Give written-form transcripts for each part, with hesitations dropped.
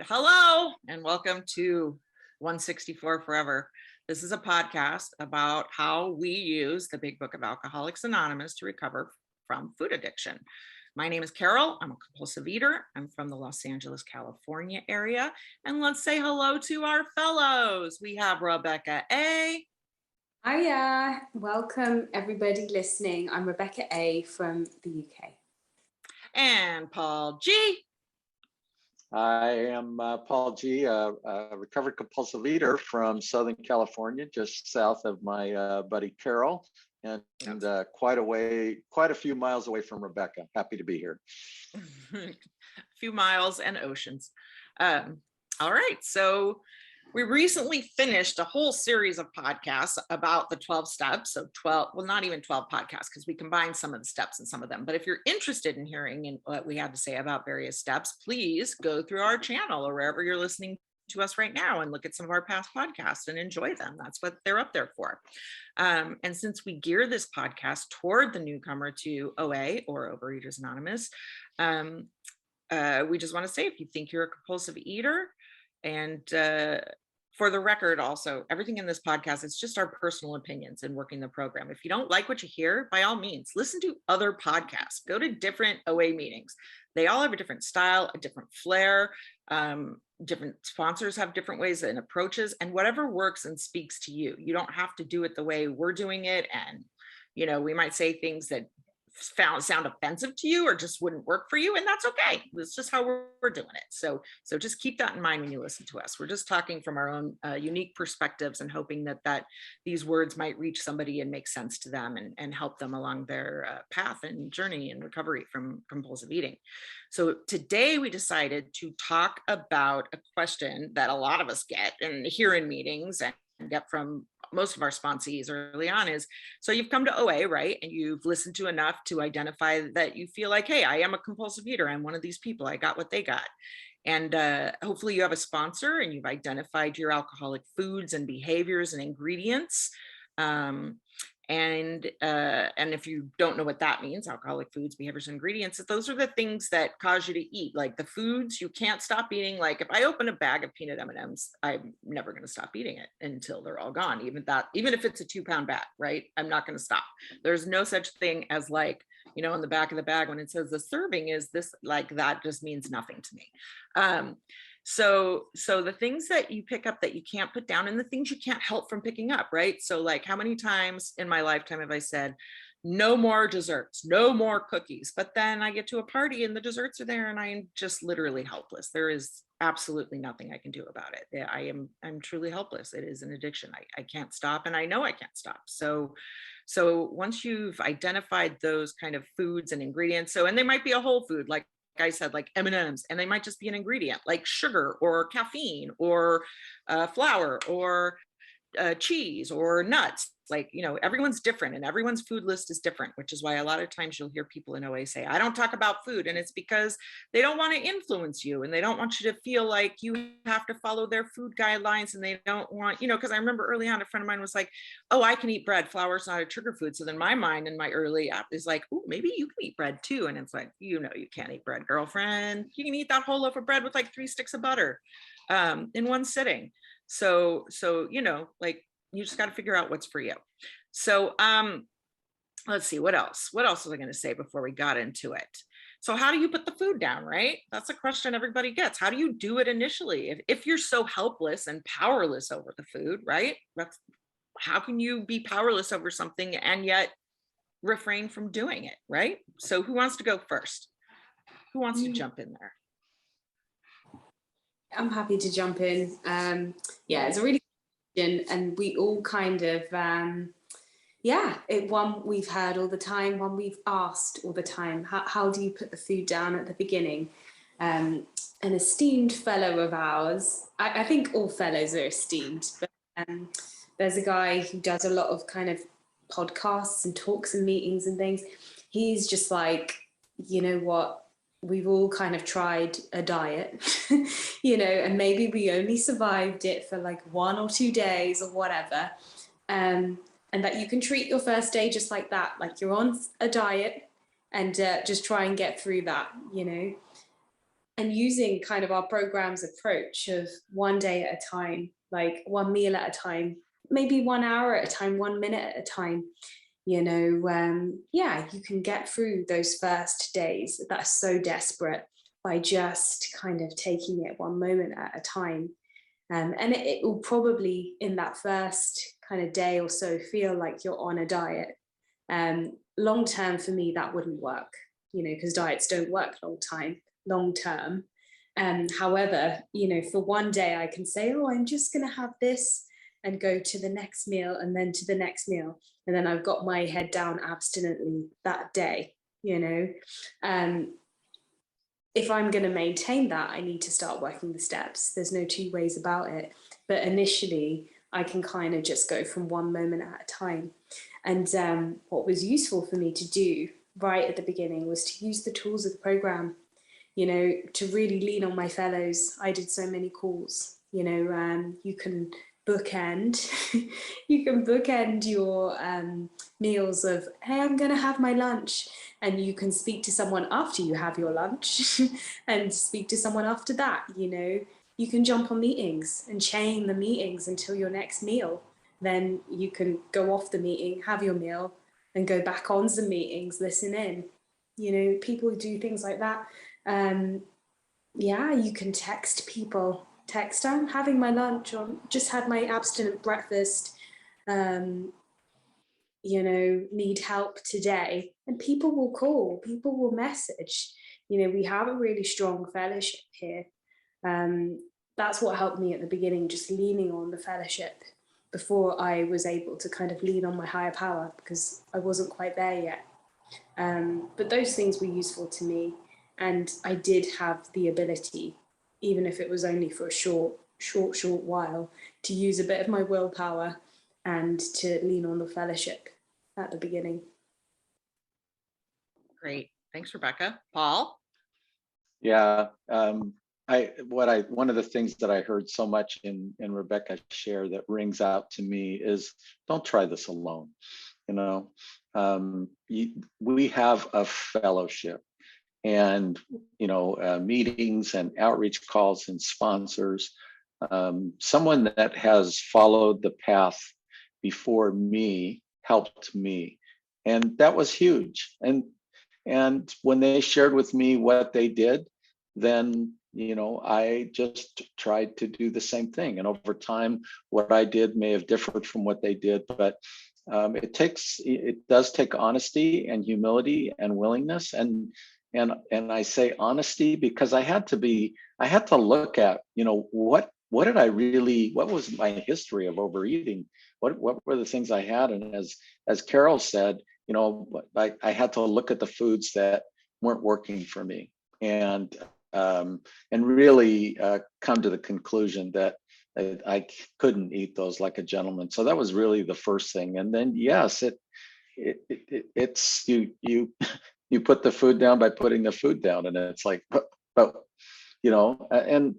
right. Hello, and welcome to 164 Forever. This is a podcast about how we use the big book of Alcoholics Anonymous to recover from food addiction. My name is Carol. I'm a compulsive eater. I'm from the Los Angeles, California area. And let's say hello to our fellows. We have Rebecca A. Hiya, welcome everybody listening. I'm Rebecca A from the UK. And Paul G. I am Paul G, a recovered compulsive eater from Southern California, just south of my buddy Carol, and quite a few miles away from Rebecca. Happy to be here. A few miles and oceans. All right, so we recently finished a whole series of podcasts about the 12 steps. So 12, well, not even 12 podcasts, because we combined some of the steps and some of them. But if you're interested in hearing in what we had to say about various steps, please go through our channel or wherever you're listening to us right now and look at some of our past podcasts and enjoy them. That's what they're up there for. And since we gear this podcast toward the newcomer to OA or Overeaters Anonymous, we just want to say, if you think you're a compulsive eater, and for the record, also, everything in this podcast, it's just our personal opinions in working the program. If you don't like what you hear, by all means, listen to other podcasts. Go to different OA meetings. They all have a different style, a different flair. Different sponsors have different ways and approaches, and whatever works and speaks to you. You don't have to do it the way we're doing it. And, you know, we might say things that sound offensive to you or just wouldn't work for you, and that's okay. It's just how we're doing it. So just keep that in mind when you listen to us. We're just talking from our own unique perspectives and hoping that these words might reach somebody and make sense to them and help them along their path and journey and recovery from compulsive eating. So today we decided to talk about a question that a lot of us get and hear in meetings and get from most of our sponsees early on is, so you've come to OA, right? And you've listened to enough to identify that you feel like, hey, I am a compulsive eater. I'm one of these people. I got what they got. And hopefully you have a sponsor and you've identified your alcoholic foods and behaviors and ingredients. And if you don't know what that means, alcoholic foods, behaviors, and ingredients, those are the things that cause you to eat, like the foods you can't stop eating. Like if I open a bag of peanut M&Ms, I'm never going to stop eating it until they're all gone. Even if it's a 2-pound bag, right? I'm not going to stop. There's no such thing as, like, you know, on the back of the bag when it says the serving is this, like, that just means nothing to me. So the things that you pick up that you can't put down and the things you can't help from picking up, right? So, like, how many times in my lifetime have I said, no more desserts, no more cookies, but then I get to a party and the desserts are there and I'm just literally helpless. There is absolutely nothing I can do about it. I'm truly helpless. It is an addiction. I can't stop, and I know I can't stop. So once you've identified those kind of foods and ingredients, and they might be a whole food, like I said, like M&Ms, and they might just be an ingredient like sugar or caffeine or flour or cheese or nuts. Like, you know, everyone's different and everyone's food list is different, which is why a lot of times you'll hear people in OA say, I don't talk about food. And it's because they don't want to influence you and they don't want you to feel like you have to follow their food guidelines. And they don't want, you know, because I remember early on, a friend of mine was like, oh, I can eat bread. Flour is not a sugar food. So then my mind and my early app is like, oh, maybe you can eat bread too. And it's like, you know, you can't eat bread, girlfriend. You can eat that whole loaf of bread with like 3 sticks of butter in one sitting. So, you know, like, you just got to figure out what's for you. So let's see, what else was I going to say before we got into it? So how do you put the food down, right? That's a question everybody gets. How do you do it initially? If you're so helpless and powerless over the food, right? How can you be powerless over something and yet refrain from doing it, right? So who wants to go first? Who wants to jump in there? I'm happy to jump in. It's a really and we all kind of one we've heard all the time, one we've asked all the time, how do you put the food down at the beginning? An esteemed fellow of ours, I think all fellows are esteemed, but there's a guy who does a lot of kind of podcasts and talks and meetings and things. He's just like, you know what, we've all kind of tried a diet, you know, and maybe we only survived it for like 1 or 2 days or whatever. And that you can treat your first day just like that, like you're on a diet, and just try and get through that, you know. and using kind of our program's approach of one day at a time, like one meal at a time, maybe 1 hour at a time, 1 minute at a time, you know, yeah, you can get through those first days that are so desperate by just kind of taking it one moment at a time. And it will probably, in that first kind of day or so, feel like you're on a diet. Long term, for me, that wouldn't work, you know, because diets don't work long term. However, you know, for one day, I can say, oh, I'm just going to have this and go to the next meal and then to the next meal. And then I've got my head down abstinently that day, you know. If I'm going to maintain that, I need to start working the steps. There's no two ways about it. But initially, I can kind of just go from one moment at a time. And what was useful for me to do right at the beginning was to use the tools of the program, you know, to really lean on my fellows. I did so many calls, you know, you can bookend, you can bookend your meals of, hey, I'm going to have my lunch. And you can speak to someone after you have your lunch and speak to someone after that, you know. You can jump on meetings and chain the meetings until your next meal. Then you can go off the meeting, have your meal, and go back on some meetings, listen in. You know, people do things like that. Yeah, you can text people. Text, I'm having my lunch, or just had my abstinent breakfast. You know, need help today, and people will call, people will message. You know, we have a really strong fellowship here. That's what helped me at the beginning, just leaning on the fellowship before I was able to kind of lean on my higher power, because I wasn't quite there yet. But those things were useful to me, and I did have the ability, even if it was only for a short while, to use a bit of my willpower and to lean on the fellowship at the beginning. Great. Thanks, Rebecca. Paul? Yeah. One of the things that I heard so much in Rebecca's share that rings out to me is, don't try this alone. You know, we have a fellowship, and, you know, meetings and outreach calls and sponsors. Someone that has followed the path before me helped me, and that was huge. And when they shared with me what they did, then, you know, I just tried to do the same thing. And over time, what I did may have differed from what they did, but it does take honesty and humility and willingness. And I say honesty because I had to look at, you know, what was my history of overeating? What were the things I had? And as Carol said, you know, I had to look at the foods that weren't working for me, and really come to the conclusion that I couldn't eat those like a gentleman. So that was really the first thing. And then, yes, it's you put the food down by putting the food down, and it's like, but you know, and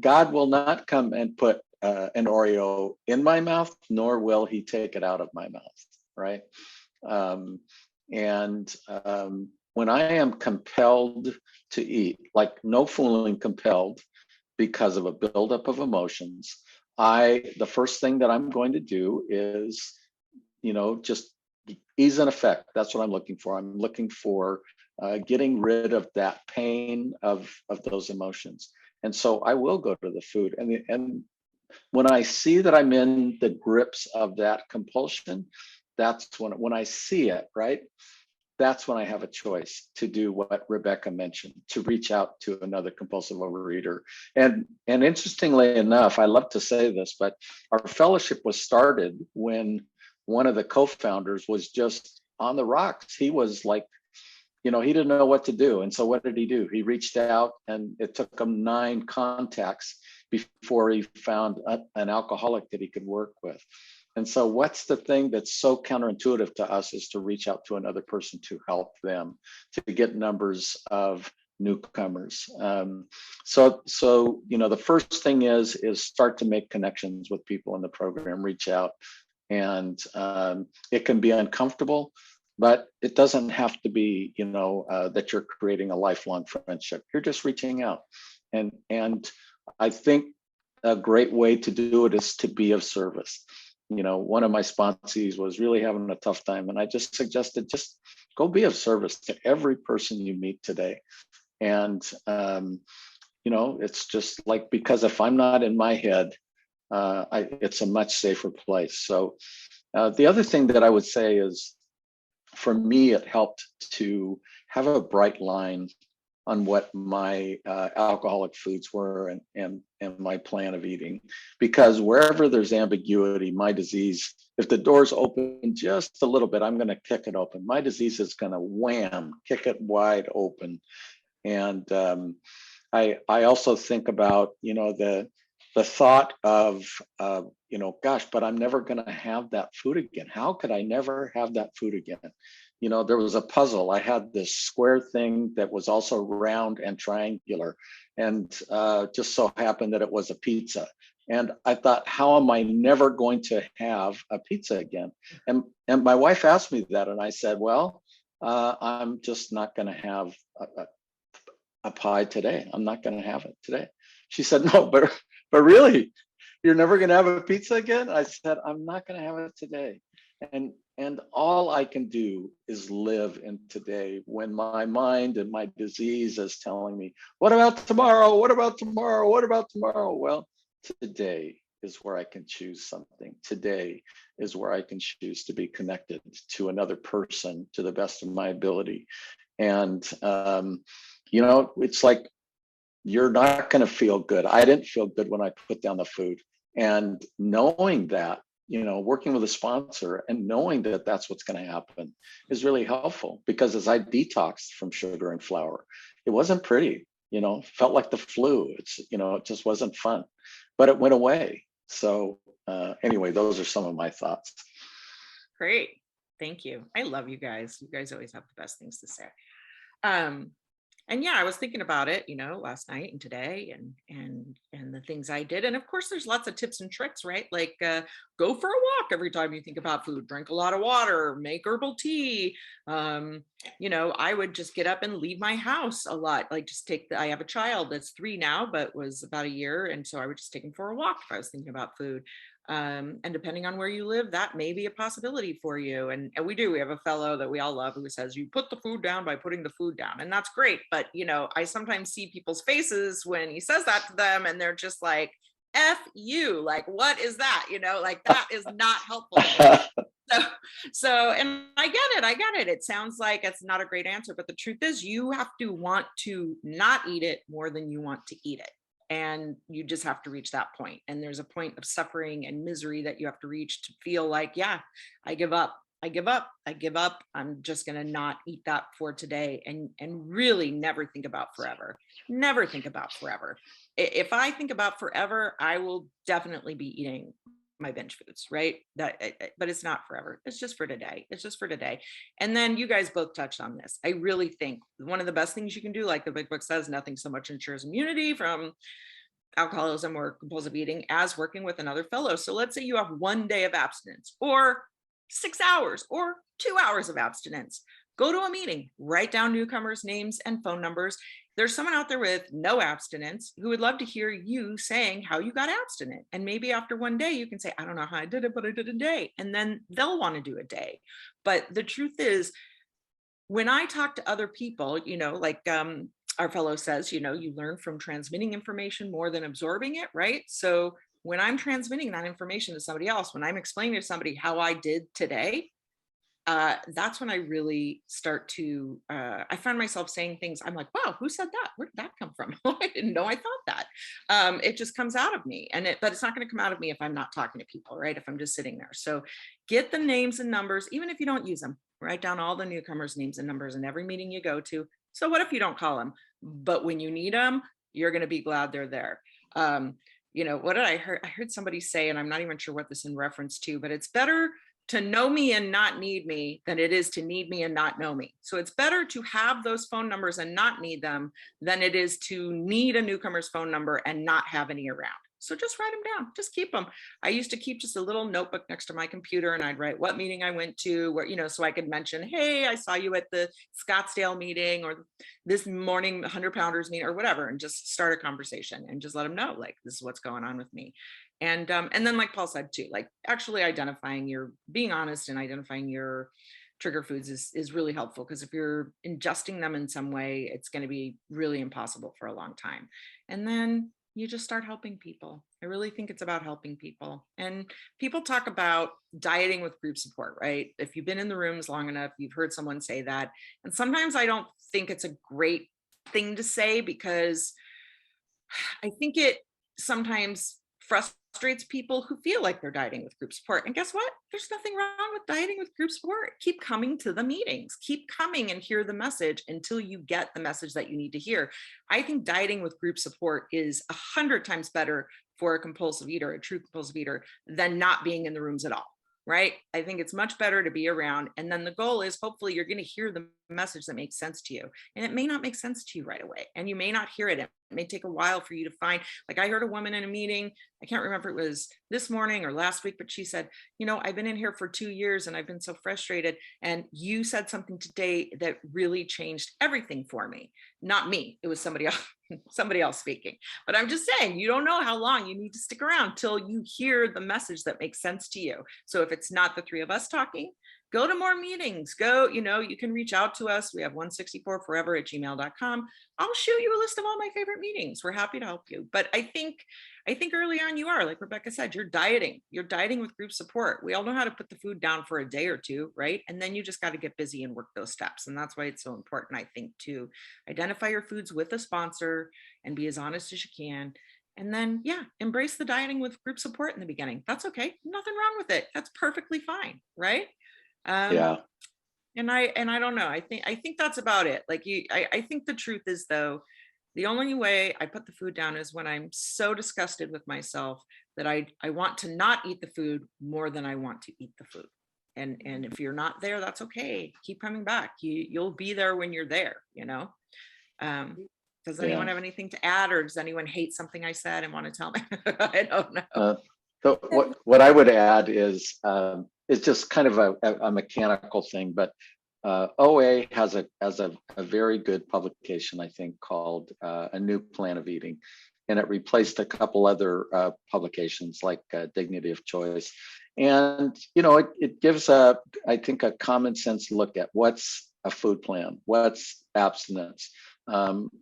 God will not come and put an Oreo in my mouth, nor will He take it out of my mouth, right? When I am compelled to eat, like no fooling compelled because of a buildup of emotions, the first thing that I'm going to do is, you know, just ease and effect. That's what I'm looking for. I'm looking for getting rid of that pain of those emotions. And so I will go to the food. And when I see that I'm in the grips of that compulsion, that's when I see it, right? That's when I have a choice to do what Rebecca mentioned, to reach out to another compulsive overeater. And interestingly enough, I love to say this, but our fellowship was started when one of the co-founders was just on the rocks. He was like, you know, he didn't know what to do. And so what did he do? He reached out, and it took him 9 contacts before he found an alcoholic that he could work with. And so what's the thing that's so counterintuitive to us is to reach out to another person to help them, to get numbers of newcomers. So you know, the first thing is start to make connections with people in the program, reach out. And it can be uncomfortable, but it doesn't have to be, that you're creating a lifelong friendship. You're just reaching out. And I think a great way to do it is to be of service. One of my sponsees was really having a tough time, and I just suggested, just go be of service to every person you meet today. And it's just like, because if I'm not in my head, it's a much safer place. So the other thing that I would say is, for me, it helped to have a bright line on what my alcoholic foods were, and my plan of eating. Because wherever there's ambiguity, my disease, if the door's open just a little bit, I'm going to kick it open. My disease is going to wham, kick it wide open. And I also think about, the thought of, gosh, but I'm never going to have that food again. How could I never have that food again? There was a puzzle. I had this square thing that was also round and triangular, and just so happened that it was a pizza. And I thought, how am I never going to have a pizza again? And my wife asked me that, and I said, well, I'm just not going to have a pie today. I'm not going to have it today. She said, no, but really, you're never going to have a pizza again? I said, I'm not going to have it today. And all I can do is live in today, when my mind and my disease is telling me, what about tomorrow? What about tomorrow? What about tomorrow? Well, today is where I can choose something. Today is where I can choose to be connected to another person to the best of my ability. And, it's like, you're not going to feel good. I didn't feel good when I put down the food. And knowing that, working with a sponsor and knowing that that's what's going to happen is really helpful, because as I detoxed from sugar and flour, it wasn't pretty, felt like the flu. It just wasn't fun, but it went away. So anyway, those are some of my thoughts. Great. Thank you. I love you guys. You guys always have the best things to say. And yeah, I was thinking about it, last night and today, and the things I did. And of course, there's lots of tips and tricks, right? Like go for a walk every time you think about food, drink a lot of water, make herbal tea. I would just get up and leave my house a lot. Like just I have a child that's 3 now, but was about a year. And so I would just take him for a walk if I was thinking about food. And depending on where you live, that may be a possibility for you. And we have a fellow that we all love who says, you put the food down by putting the food down. And that's great. But, I sometimes see people's faces when he says that to them, and they're just like, F you, like, what is that? Like that is not helpful. So, and I get it. It sounds like it's not a great answer, but the truth is you have to want to not eat it more than you want to eat it. And you just have to reach that point. And there's a point of suffering and misery that you have to reach to feel like, yeah, I give up. I'm just going to not eat that for today. And really never think about forever. Never think about forever. If I think about forever, I will definitely be eating my binge foods, right? But it's not forever. It's just for today. And then you guys both touched on this. I really think one of the best things you can do, like the big book says, nothing so much ensures immunity from alcoholism or compulsive eating as working with another fellow. So let's say you have 1 day of abstinence, or 6 hours, or 2 hours of abstinence. Go to a meeting, write down newcomers' names and phone numbers. There's someone out there with no abstinence who would love to hear you saying how you got abstinent. And maybe after 1 day, you can say, I don't know how I did it, but I did a day. And then they'll want to do a day. But the truth is, when I talk to other people, like our fellow says, you learn from transmitting information more than absorbing it, right? So when I'm transmitting that information to somebody else, when I'm explaining to somebody how I did today, that's when I really start to, I find myself saying things. I'm like, wow, who said that? Where did that come from? I didn't know I thought that. It just comes out of me, but it's not going to come out of me if I'm not talking to people, right? If I'm just sitting there. So get the names and numbers, even if you don't use them, write down all the newcomers' names and numbers in every meeting you go to. So what if you don't call them? But when you need them, you're going to be glad they're there. What did I heard? I heard somebody say, and I'm not even sure what this in reference to, but it's better to know me and not need me than it is to need me and not know me. So it's better to have those phone numbers and not need them than it is to need a newcomer's phone number and not have any around. So just write them down, just keep them. I used to keep just a little notebook next to my computer, and I'd write what meeting I went to, where, so I could mention, hey, I saw you at the Scottsdale meeting, or this morning 100-pounders meeting, or whatever, and just start a conversation and just let them know, like, this is what's going on with me. And then, like Paul said too, like actually being honest and identifying your trigger foods is really helpful, because if you're ingesting them in some way, it's going to be really impossible for a long time. And then you just start helping people. I really think it's about helping people. And people talk about dieting with group support, right? If you've been in the rooms long enough, you've heard someone say that. And sometimes I don't think it's a great thing to say, because I think it sometimes frustrates people who feel like they're dieting with group support. And guess what? There's nothing wrong with dieting with group support. Keep coming to the meetings, keep coming and hear the message until you get the message that you need to hear. I think dieting with group support is 100 times better for a compulsive eater, a true compulsive eater, than not being in the rooms at all. Right? I think it's much better to be around. And then the goal is, hopefully you're going to hear the message that makes sense to you. And it may not make sense to you right away, and you may not hear it. It may take a while for you to find. Like, I heard a woman in a meeting, I can't remember if it was this morning or last week, but she said, I've been in here for 2 years and I've been so frustrated. And you said something today that really changed everything for me. Not me. It was somebody else speaking. But I'm just saying, you don't know how long you need to stick around till you hear the message that makes sense to you. So if it's not the three of us talking, go to more meetings. You can reach out to us. We have 164forever@gmail.com. I'll shoot you a list of all my favorite meetings. We're happy to help you. But I think early on, you are, like Rebecca said, you're dieting with group support. We all know how to put the food down for a day or two, right? And then you just got to get busy and work those steps. And that's why it's so important, I think, to identify your foods with a sponsor and be as honest as you can. And then, embrace the dieting with group support in the beginning. That's okay. Nothing wrong with it. That's perfectly fine, right? Yeah. And I don't know. I think that's about it. Like I think the truth is, though, the only way I put the food down is when I'm so disgusted with myself that I want to not eat the food more than I want to eat the food. And if you're not there, that's okay. Keep coming back. You'll be there when you're there, Does anyone have anything to add, or does anyone hate something I said and want to tell me? I don't know. So what I would add is it's just kind of a mechanical thing, but OA has a very good publication, I think, called A New Plan of Eating, and it replaced a couple other publications like Dignity of Choice. And it gives I think a common sense look at what's a food plan, what's abstinence,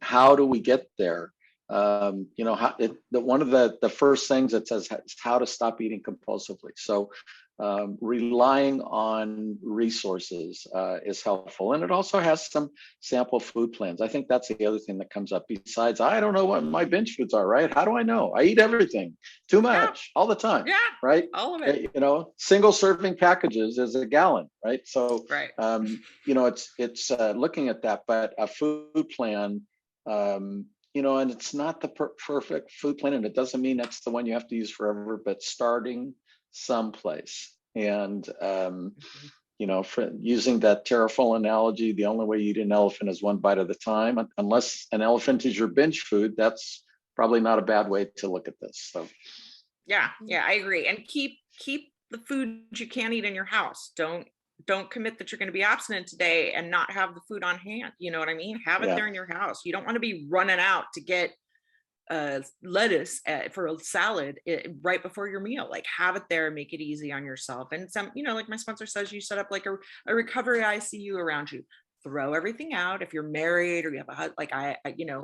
how do we get there. One of the first things it says is how to stop eating compulsively. So relying on resources is helpful. And it also has some sample food plans. I think that's the other thing that comes up, besides, I don't know what my binge foods are, right? How do I know? I eat everything too much all the time, right? All of it. Single serving packages is a gallon, right? So, right. It's looking at that, but a food plan, and it's not the perfect food plan, and it doesn't mean that's the one you have to use forever, but starting someplace. And, for using that Terraful analogy, the only way you eat an elephant is one bite at a time. Unless an elephant is your binge food, that's probably not a bad way to look at this. So, yeah, I agree. And keep the food you can't eat in your house. Don't commit that you're going to be abstinent today and not have the food on hand. You know what I mean? Have it there in your house. You don't want to be running out to get lettuce for a salad right before your meal. Like, have it there, make it easy on yourself. And some, like my sponsor says, you set up like a recovery ICU around you. Throw everything out. If you're married or you have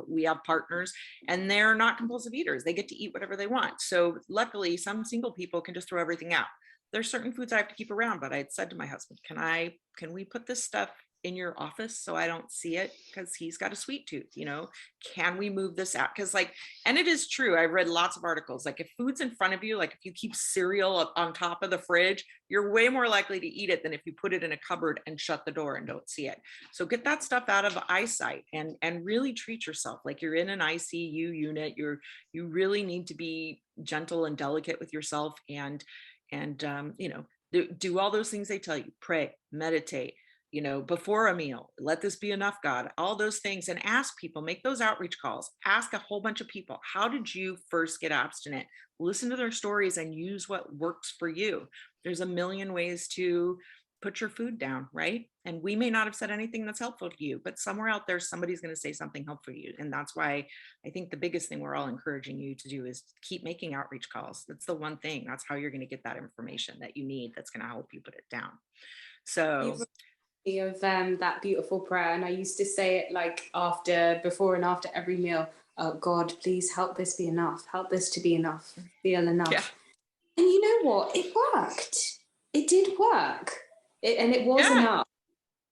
we have partners and they're not compulsive eaters. They get to eat whatever they want. So luckily, some single people can just throw everything out. There's certain foods I have to keep around, but I had said to my husband, can we put this stuff in your office so I don't see it? Because he's got a sweet tooth, can we move this out? Because and it is true. I've read lots of articles, like if food's in front of you, like if you keep cereal on top of the fridge, you're way more likely to eat it than if you put it in a cupboard and shut the door and don't see it. So get that stuff out of eyesight and really treat yourself. Like you're in an ICU unit, you really need to be gentle and delicate with yourself and do all those things they tell you. Pray, meditate, before a meal, let this be enough, God, all those things, and ask people, make those outreach calls, ask a whole bunch of people, how did you first get abstinent? Listen to their stories and use what works for you. There's a million ways to put your food down, right? And we may not have said anything that's helpful to you, but somewhere out there, somebody's going to say something helpful to you. And that's why I think the biggest thing we're all encouraging you to do is keep making outreach calls. That's the one thing. That's how you're going to get that information that you need that's going to help you put it down. So of that beautiful prayer, and I used to say it like before and after every meal. Oh God, please help this be enough. Help this to be enough. Feel enough. Yeah. And you know what? It worked. It did work. And it was enough.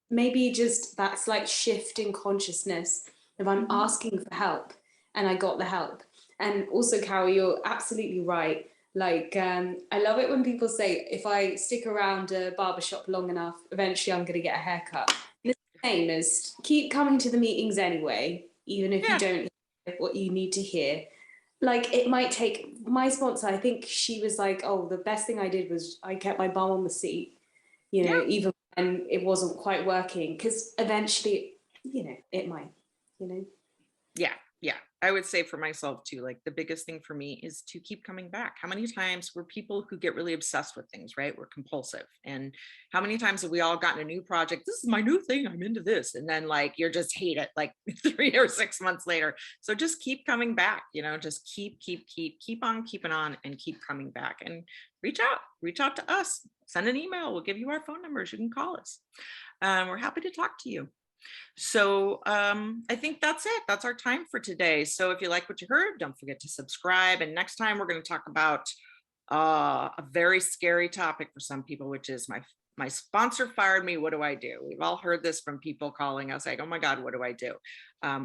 Maybe just that slight shift in consciousness of I'm asking for help, and I got the help. And also, Carol, you're absolutely right. Like, I love it when people say, if I stick around a barbershop long enough, eventually I'm going to get a haircut. And it's the same as keep coming to the meetings anyway, even if you don't hear what you need to hear. Like, it might take my sponsor, I think she was like, oh, the best thing I did was I kept my bum on the seat, even when it wasn't quite working, because eventually, it might, Yeah. I would say for myself too, like the biggest thing for me is to keep coming back. How many times we're people who get really obsessed with things, right? We're compulsive. And how many times have we all gotten a new project? This is my new thing. I'm into this. And then like, you're just hate it like 3 or 6 months later. So just keep coming back, just keep on keeping on and keep coming back, and reach out to us, send an email. We'll give you our phone numbers. You can call us. We're happy to talk to you. So I think that's it. That's our time for today. So if you like what you heard, don't forget to subscribe. And next time we're going to talk about a very scary topic for some people, which is my sponsor fired me. What do I do? We've all heard this from people calling us like, oh my God, what do I do?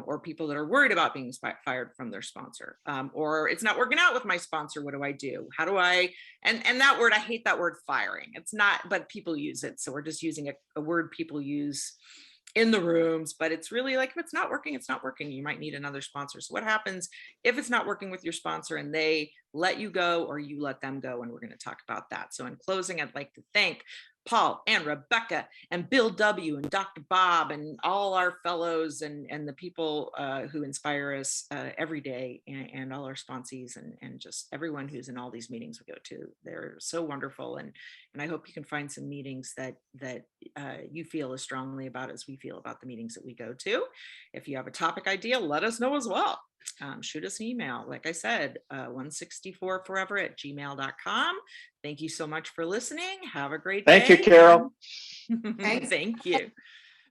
Or people that are worried about being fired from their sponsor, or it's not working out with my sponsor. What do I do? How do I, and that word, I hate that word firing. It's not, but people use it. So we're just using a word people use in the rooms, but it's really like, if it's not working, it's not working. You might need another sponsor. So what happens if it's not working with your sponsor and they let you go or you let them go? And we're going to talk about that. So in closing, I'd like to thank Paul and Rebecca and Bill W. and Dr. Bob and all our fellows and the people who inspire us every day, and all our sponsees and just everyone who's in all these meetings we go to. They're so wonderful. And I hope you can find some meetings that you feel as strongly about as we feel about the meetings that we go to. If you have a topic idea, let us know as well. Shoot us an email. Like I said, 164forever@gmail.com. Thank you so much for listening. Have a great day. Thank you, Carol. Thank you.